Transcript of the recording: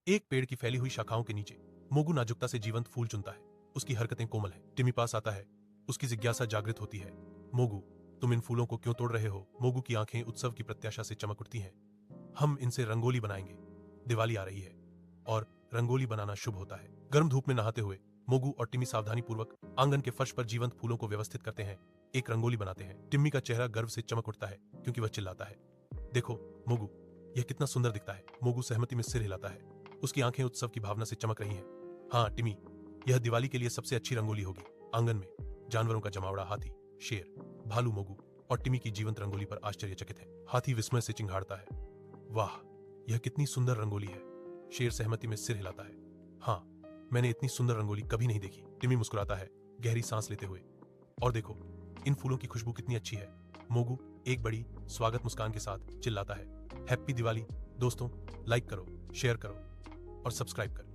एक पेड़ की फैली हुई शाखाओं के नीचे मोगू नाजुकता से जीवंत फूल चुनता है। उसकी हरकतें कोमल हैं। टिमी पास आता है। उसकी जिज्ञासा जागृत होती है। मोगू, तुम इन फूलों को क्यों तोड़ रहे हो? मोगू की आंखें उत्सव की प्रत्याशा से चमक उठती हैं। हम इनसे रंगोली बनाएंगे। दिवाली आ रही है और रंगोली बनाना शुभ होता है। गर्म धूप में नहाते हुए मोगू और टिमी सावधानी पूर्वक आंगन के फर्श पर जीवंत फूलों को व्यवस्थित करते हैं। एक रंगोली बनाते हैं। टिम्मी का चेहरा गर्व से चमक उठता है क्योंकि वह चिल्लाता है, देखो मोगू, यह कितना सुंदर दिखता है। मोगू सहमति में सिर हिलाता है। उसकी आंखें उत्सव की भावना से चमक रही हैं। हाँ टिमी, यह दिवाली के लिए सबसे अच्छी रंगोली होगी। आंगन में जानवरों का जमावड़ा हाथी, शेर, भालू मोगू और टिमी की जीवंत रंगोली पर आश्चर्यचकित है। हाथी विस्मय से चिंघाड़ता है, वाह, यह कितनी सुंदर रंगोली है। शेर सहमति में सिर हिलाता है, हाँ, मैंने इतनी सुंदर रंगोली कभी नहीं देखी। टिमी मुस्कुराता है गहरी सांस लेते हुए, और देखो, इन फूलों की खुशबू कितनी अच्छी है। मोगू एक बड़ी स्वागत मुस्कान के साथ चिल्लाता है, हैप्पी दिवाली। दोस्तों, लाइक करो, शेयर करो और सब्सक्राइब करो।